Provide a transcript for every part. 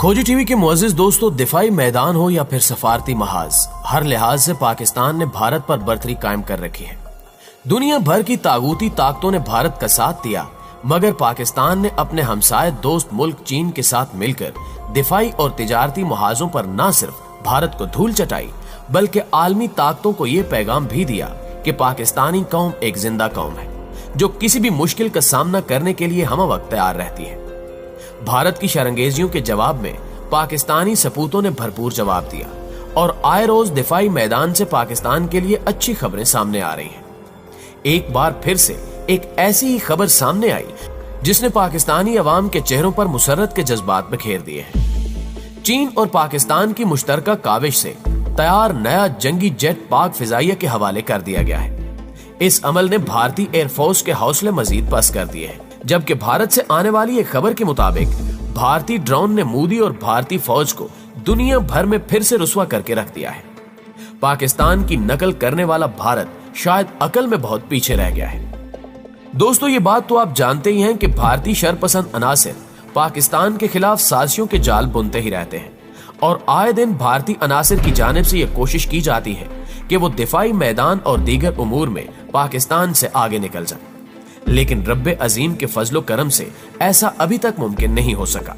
खोजी टीवी के मुअज़्ज़िज़ दोस्तों, दिफाई मैदान हो या फिर सफारती महाज, हर लिहाज से पाकिस्तान ने भारत पर बर्तरी कायम कर रखी है। दुनिया भर की तागूती ताकतों ने भारत का साथ दिया, मगर पाकिस्तान ने अपने हमसाये दोस्त मुल्क चीन के साथ मिलकर दिफाई और तिजारती महाजों पर न सिर्फ भारत को धूल चटाई, बल्कि आलमी ताकतों को ये पैगाम भी दिया कि पाकिस्तानी कौम एक जिंदा कौम है जो किसी भी मुश्किल का सामना करने के लिए हमवक्त तैयार रहती है। भारत की शरंगेजियों के जवाब में पाकिस्तानी सपूतों ने भरपूर जवाब दिया और आए रोज दिफाई मैदान से पाकिस्तान के लिए अच्छी खबरें सामने आ रही हैं। एक बार फिर से एक ऐसी ही खबर सामने आई जिसने पाकिस्तानी अवाम के चेहरों पर मुसर्रत के जज्बात बिखेर दिए हैं। चीन और पाकिस्तान की मुश्तरका काविश से तैयार नया जंगी जेट पाक फिजाइया के हवाले कर दिया गया है। इस अमल ने भारतीय एयरफोर्स के हौसले मजीद पस्त कर दिए हैं, जबकि भारत से आने वाली एक खबर के मुताबिक भारतीय ड्रोन ने मोदी और भारतीय फौज को दुनिया भर में फिर से रुस्वा करके रख दिया है। पाकिस्तान की नकल करने वाला भारत शायद अकल में बहुत पीछे रह गया है। दोस्तों, ये बात तो आप जानते ही हैं कि भारतीय शरपसंद अनासिर पाकिस्तान के खिलाफ साजिशों के जाल बुनते ही रहते हैं और आए दिन भारतीय अनासिर की जानिब से यह कोशिश की जाती है कि वो दिफाई मैदान और दीगर उमूर में पाकिस्तान से आगे निकल जाए, लेकिन रब्बे अजीम के फजलो करम से ऐसा अभी तक मुमकिन नहीं हो सका।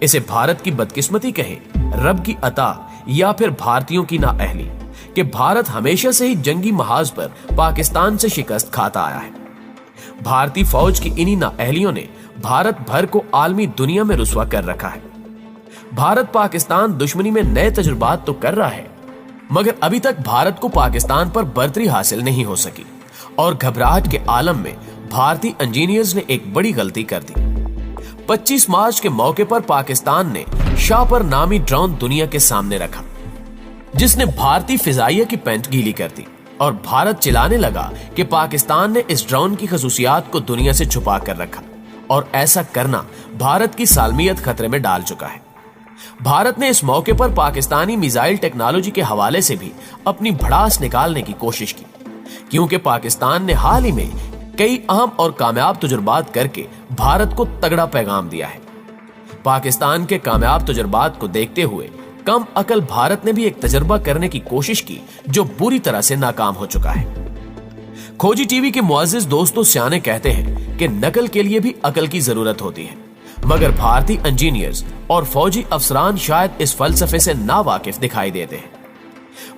इसे भारत की बदकिस्मती कहें, रब की अता, या फिर भारतीयों की नाअहली कि भारत हमेशा से ही जंगी महाज पर पाकिस्तान से शिकस्त खाता आया है। भारतीय फौज की इन्हीं नाअहलियों ने भारत भर को आलमी दुनिया में रुस्वा कर रखा है। भारत पाकिस्तान दुश्मनी में नए तजुर्बात तो कर रहा है, मगर अभी तक भारत को पाकिस्तान पर बर्तरी हासिल नहीं हो सकी और घबराहट के आलम में भारतीय इंजीनियर्स ने एक बड़ी गलती कर दी। 25 मार्च के मौके पर पाकिस्तान ने शापर नामी ड्रोन दुनिया के सामने रखा, जिसने भारतीय फिजाइया की पेंट गीली कर दी और भारत चिल्लाने लगा कि पाकिस्तान ने इस ड्रोन की खसूसियात को दुनिया से छुपा कर रखा और ऐसा करना भारत की सालमियत खतरे में डाल चुका है। भारत ने इस मौके पर पाकिस्तानी मिसाइल टेक्नोलॉजी के हवाले से भी अपनी भड़ास निकालने की कोशिश की, क्योंकि पाकिस्तान ने हाल ही में कई अहम और कामयाब तजुर्बात करके भारत को तगड़ा पैगाम दिया है। पाकिस्तान के कामयाब तजुर्बात को देखते हुए कम अकल भारत ने भी एक तजर्बा करने की कोशिश की जो बुरी तरह से नाकाम हो चुका है। खोजी टीवी के मुअज़्ज़िज़ दोस्तों, सियाने कहते हैं कि नकल के लिए भी अकल की जरूरत होती है, मगर भारतीय इंजीनियर्स और फौजी अफसरान शायद इस फलसफे से नावाकिफ दिखाई देते हैं।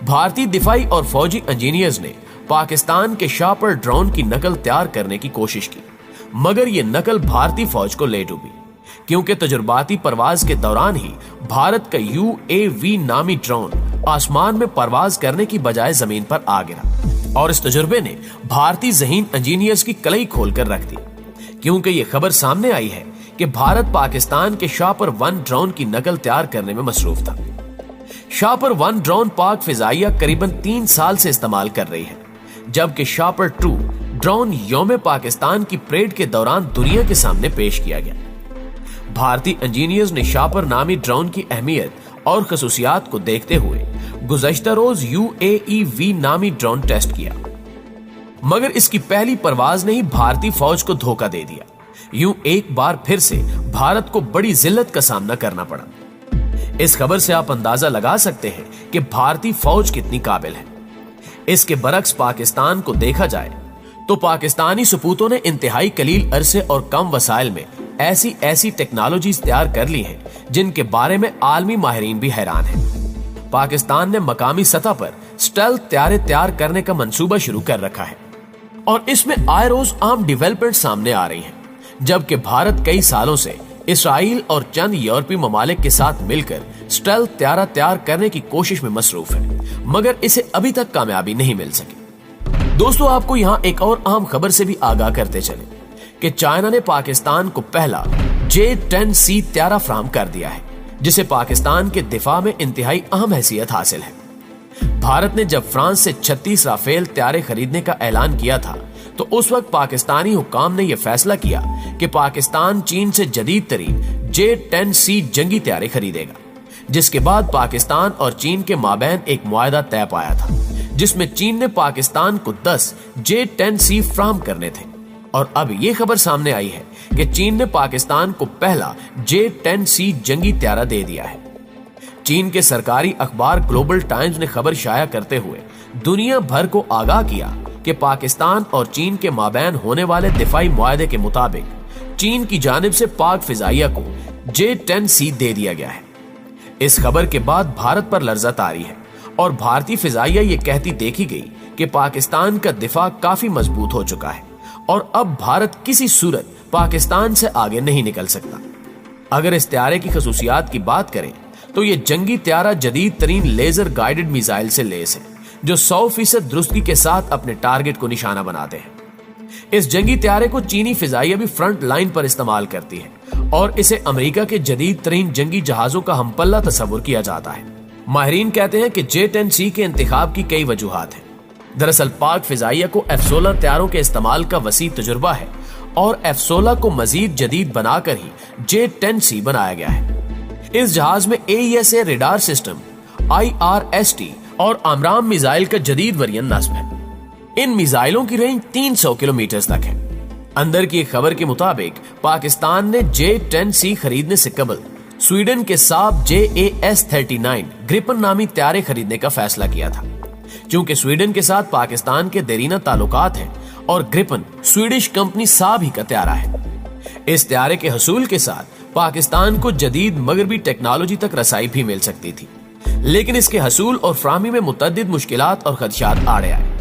भारतीय दिफाई और फौजी इंजीनियर्स ने पाकिस्तान के शापर ड्रोन की नकल तैयार करने की कोशिश की, मगर यह नकल भारतीय फौज को ले डूबी, क्योंकि तजुर्बाती परवाज के दौरान ही भारत का UAV नामी ड्रोन आसमान में परवाज करने की बजाय जमीन पर आ गिरा और इस तजुर्बे ने भारतीय ज़हीन इंजीनियर्स की कलई खोलकर रख दी, क्योंकि यह खबर सामने आई है कि भारत पाकिस्तान के शापर 1 ड्रोन की नकल तैयार करने में मसरूफ था। शापर 1 ड्रोन पाक फिजाइया करीबन 3 साल से इस्तेमाल कर रही है, जबकि शापर 2 ड्रोन यौम पाकिस्तान की परेड के दौरान दुनिया के सामने पेश किया गया। भारतीय इंजीनियर्स ने शापर नामी ड्रोन की अहमियत और खसूसियात को देखते हुए गुज़श्ता रोज UAV नामी ड्रोन टेस्ट किया, मगर इसकी पहली परवाज ने ही भारतीय फौज को धोखा दे दिया। यूं एक बार फिर से भारत को बड़ी जिल्लत का सामना करना पड़ा। इस खबर से आप अंदाजा लगा सकते हैं कि भारतीय फौज कितनी काबिल है। इसके बरक्स पाकिस्तान को देखा जाए तो पाकिस्तानी सपूतों ने इंतहाई कलील अरसे और कम वसाइल में ऐसी टेक्नोलॉजीज तैयार कर ली हैं जिनके बारे में आलमी माहिरीन भी हैरान हैं। पाकिस्तान ने मकामी सतह पर स्टेल्थ तैयारे तैयार करने का मंसूबा शुरू कर रखा है और इसमें आए रोज आम डेवलपमेंट सामने आ रही हैं, जबकि भारत कई सालों से इसराइल और चंद यूरोपीय ममालिक के साथ मिलकर स्टेल्थ तैयारा तैयार करने की कोशिश में मसरूफ है, मगर इसे अभी तक कामयाबी नहीं मिल सकी। दोस्तों, आपको यहाँ एक और अहम खबर से भी आगाह करते चले कि चाइना ने पाकिस्तान को पहला J-10C तैयारा फ्राहम कर दिया है, जिसे पाकिस्तान के दिफा में इंतहाई अहम हैसियत हासिल है। भारत ने जब फ्रांस से 36 राफेल तैयारे खरीदने का ऐलान किया था तो उस वक्त पाकिस्तानी हुकाम ने यह फैसला किया कि पाकिस्तान चीन से जदीद तरीन J-10C जंगी तैयारे खरीदेगा, जिसके बाद पाकिस्तान और चीन के माबैन एक मुआहदा तय पाया था, जिसमें चीन ने पाकिस्तान को 10 J-10C फ्राहम करने थे। और अब यह खबर सामने आई है कि चीन ने पाकिस्तान को पहला J-10C जंगी त्यारा दे दिया है। चीन के सरकारी अखबार ग्लोबल टाइम्स ने खबर शाया करते हुए दुनिया भर को आगाह किया कि पाकिस्तान और चीन के माबैन होने वाले दिफाई मुआहदे के मुताबिक चीन की जानिब से पाक फिजाइया को J-10C दे दिया गया है। इस खबर के बाद भारत पर लर्जा तारी है और भारतीय फिजाइया ये कहती देखी गई कि पाकिस्तान का दिफा काफी मजबूत हो चुका है और अब भारत किसी सूरत पाकिस्तान से आगे नहीं निकल सकता। अगर इस त्यारे की खसूसियात की बात करें तो ये जंगी त्यारा जदीद तरीन लेजर गाइडेड मिसाइल से लैस है जो 100% दुरुस्ती के साथ अपने टारगेट को निशाना बनाते हैं। इस जंगी त्यारे को चीनी फिजाइया भी फ्रंट लाइन पर इस्तेमाल करती है और इसे अमेरिका के जदीद तरीन जंगी जहाजों का हमपल्ला तस्वुर किया जाता है। माहिरीन कहते हैं कि J-10C के इंतखाब की कई वजूहात हैं। दरअसल पाक फिजाइया को F-16 त्यारों के इस्तेमाल का वसी तजुर्बा है और F-16 को मजीद जदीद बनाकर ही J-10C बनाया गया है। इस जहाज में AESA रेडार सिस्टम, IRST और आमराम मिसाइल का जदीद वेरिएंट नस्ब है। इन मिसाइलों की रेंज 300 किलोमीटर तक है। अंदर की एक खबर के मुताबिक पाकिस्तान ने J-10C खरीदने से कबल स्वीडन के साथ JAS-39 ग्रिपन नामी त्यारे खरीदने का फैसला किया था। क्योंकि स्वीडन के साथ पाकिस्तान के देरीना ताल्लुकात हैं और ग्रिपन स्वीडिश कंपनी साब ही का त्यारा है। इस त्यारे के हसूल के साथ पाकिस्तान को जदीद मगरबी टेक्नोलॉजी तक रसाई भी मिल सकती थी, लेकिन इसके हसूल और फ्राहमी में मुतअद्दिद मुश्किलात और खदशात आड़े आए।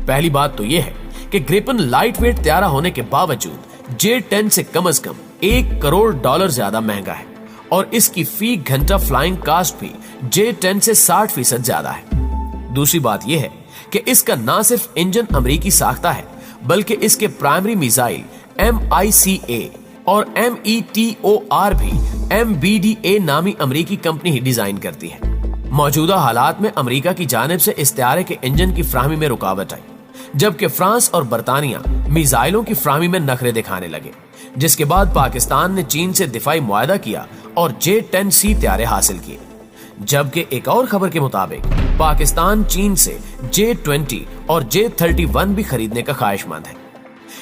पहली बात तो यह है कि ग्रिपन लाइट वेट त्यारा होने के बावजूद J-10 से कम $1 करोड़ ज्यादा महंगा है और इसकी फी घंटा फ्लाइंग कास्ट भी J-10 से 60% ज्यादा है। दूसरी बात यह है कि इसका न सिर्फ इंजन अमेरिकी साख्ता है बल्कि इसके प्राइमरी मिसाइल MICA और METOR भी MBDA नामी अमेरिकी कंपनी ही डिजाइन करती है। मौजूदा हालात में अमेरिका की जानिब से इस त्यारे के इंजन की फ्राहमी में रुकावट आई, जबकि फ्रांस और बरतानिया मिसाइलों की फ्राहमी में नखरे दिखाने लगे, जिसके बाद पाकिस्तान ने चीन से दिफाई मुआहदा किया और J-10C त्यारे हासिल किए। जबकि एक और खबर के मुताबिक पाकिस्तान चीन से J-20 और J-31 भी खरीदने का ख्वाहिशमंद है।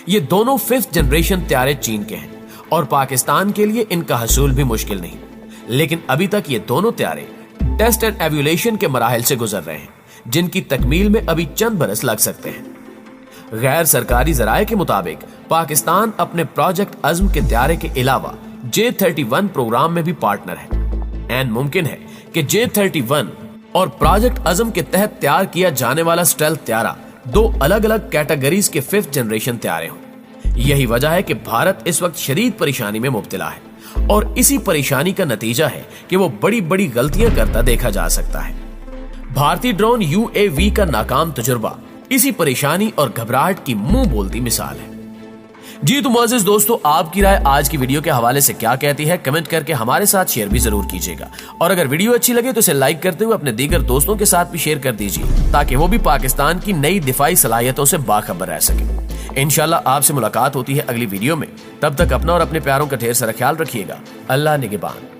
ये दोनों 5th जनरेशन त्यारे चीन के हैं और पाकिस्तान के लिए इनका हसूल भी मुश्किल नहीं, लेकिन अभी तक ये दोनों त्यारे टेस्ट एंड एवल्यूशन के मराहिल से गुजर रहे हैं, जिनकी तकमील में अभी चंद बरस लग सकते हैं। गैर सरकारी जराये के मुताबिक पाकिस्तान अपने प्रोजेक्ट अज़्म के त्यारे के अलावा J-31 प्रोग्राम में भी पार्टनर है। एन मुमकिन है कि J-31 और प्रोजेक्ट अज़्म के तहत तैयार किया जाने वाला स्टेल्थ त्यारा दो अलग अलग कैटेगरीज के 5th जनरेशन त्यारे हों। यही वजह है कि भारत इस वक्त शदीद परेशानी में मुब्तला है और इसी परेशानी का नतीजा है कि वो बड़ी बड़ी गलतियां करता देखा जा सकता है। भारतीय ड्रोन UAV का नाकाम तजुर्बा इसी परेशानी और घबराहट की मुंह बोलती मिसाल है। जी तो मुअज़्ज़िज़ दोस्तों, आपकी राय आज की वीडियो के हवाले से क्या कहती है, कमेंट करके हमारे साथ शेयर भी जरूर कीजिएगा और अगर वीडियो अच्छी लगे तो इसे लाइक करते हुए अपने दीगर दोस्तों के साथ भी शेयर कर दीजिए ताकि वो भी पाकिस्तान की नई दिफाई सलाहियतों से बाखबर रह सके। इंशाल्लाह आपसे मुलाकात होती है अगली वीडियो में। तब तक अपना और अपने प्यारों का ढेर सारा ख्याल रखिएगा। अल्लाह निगहबान।